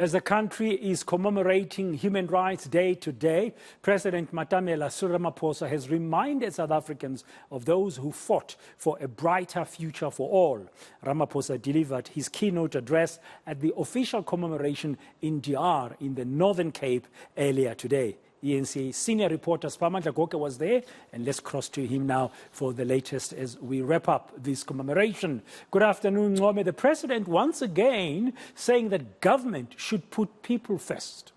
As the country is commemorating Human Rights Day today, President Matamela Ramaphosa has reminded South Africans of those who fought for a brighter future for all. Ramaphosa delivered his keynote address at the official commemoration in DR in the Northern Cape earlier today. eNCA senior reporter Siphamandla Goge was there, and let's cross to him now for the latest as we wrap up this commemoration. Good afternoon, Ncome. The President once again saying that government should put people first.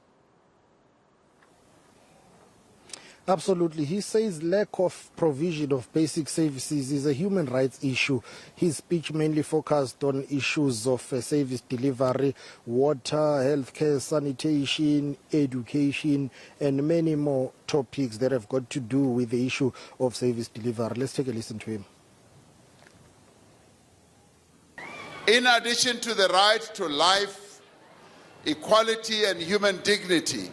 Absolutely. He says lack of provision of basic services is a human rights issue. His speech mainly focused on issues of service delivery, water, healthcare, sanitation, education, and many more topics that have got to do with the issue of service delivery. Let's take a listen to him. In addition to the right to life, equality, and human dignity,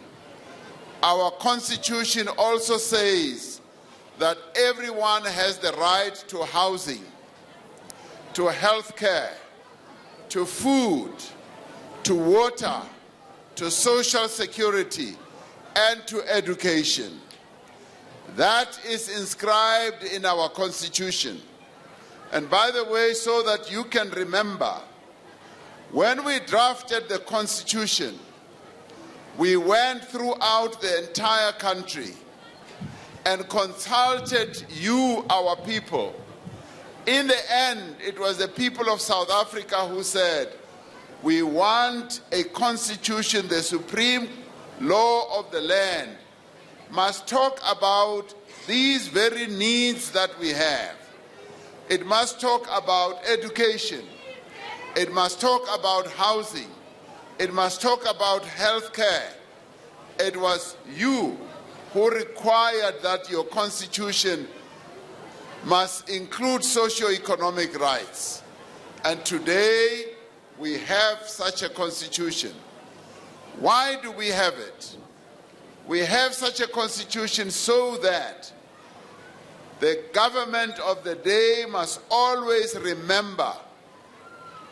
our Constitution also says that everyone has the right to housing, to health care, to food, to water, to social security, and to education. That is inscribed in our Constitution. And by the way, so that you can remember, when we drafted the Constitution, we went throughout the entire country and consulted you, our people. In the end, it was the people of South Africa who said, we want a constitution, the supreme law of the land must talk about these very needs that we have. It must talk about education. It must talk about housing. It must talk about health care. It was you who required that your constitution must include socio-economic rights. And today we have such a constitution. Why do we have it? We have such a constitution so that the government of the day must always remember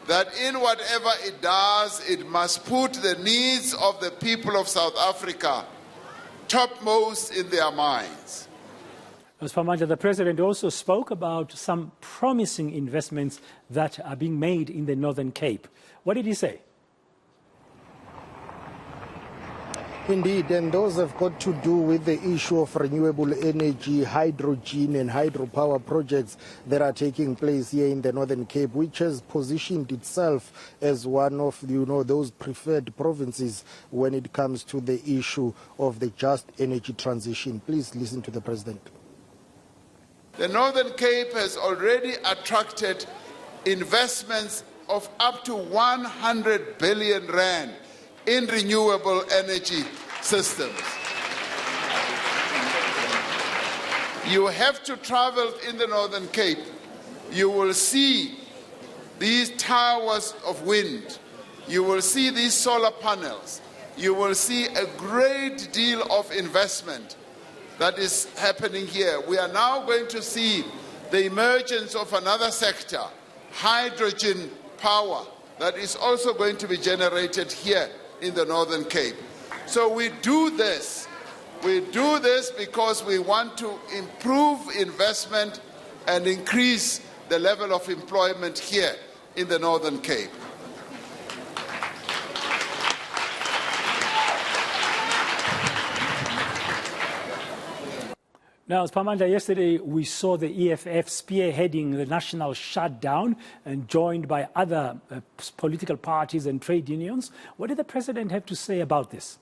that in whatever it does, it must put the needs of the people of South Africa topmost in their minds. Siphamandla, the President also spoke about some promising investments that are being made in the Northern Cape. What did he say? Indeed, and those have got to do with the issue of renewable energy, hydrogen and hydropower projects that are taking place here in the Northern Cape, which has positioned itself as one of, those preferred provinces when it comes to the issue of the just energy transition. Please listen to the President. The Northern Cape has already attracted investments of up to 100 billion rand in renewable energy systems. You have to travel in the Northern Cape. You will see these towers of wind. You will see these solar panels. You will see a great deal of investment that is happening here. We are now going to see the emergence of another sector, hydrogen power, that is also going to be generated here in the Northern Cape. So we do this because we want to improve investment and increase the level of employment here in the Northern Cape. Now, Siphamandla, yesterday we saw the EFF spearheading the national shutdown and joined by other political parties and trade unions. What did the President have to say about this?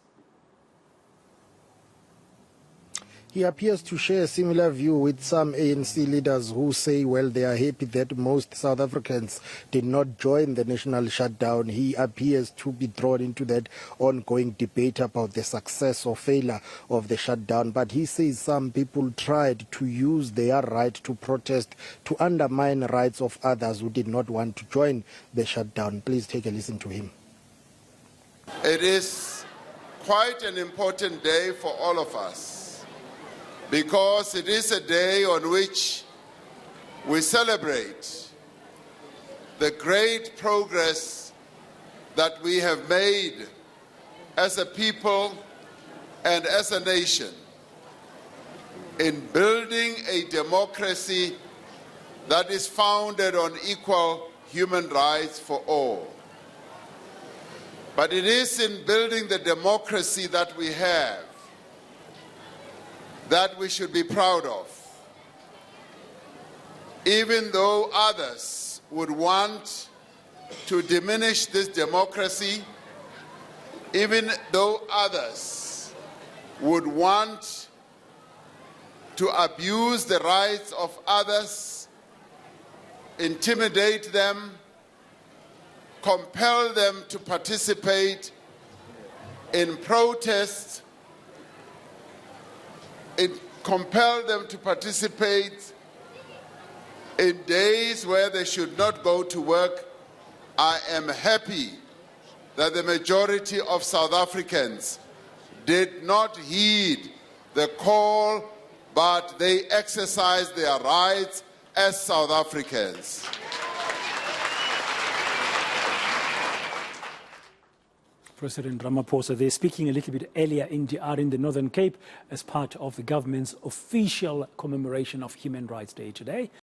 He appears to share a similar view with some ANC leaders who say, well, they are happy that most South Africans did not join the national shutdown. He appears to be drawn into that ongoing debate about the success or failure of the shutdown. But he says some people tried to use their right to protest to undermine rights of others who did not want to join the shutdown. Please take a listen to him. It is quite an important day for all of us, because it is a day on which we celebrate the great progress that we have made as a people and as a nation in building a democracy that is founded on equal human rights for all. But it is in building the democracy that we have that we should be proud of. Even though others would want to diminish this democracy, even though others would want to abuse the rights of others, intimidate them, compel them to participate in protests, compel them to participate in days where they should not go to work, I am happy that the majority of South Africans did not heed the call, but they exercised their rights as South Africans. President Ramaphosa, they're speaking a little bit earlier in DR in the Northern Cape as part of the government's official commemoration of Human Rights Day today.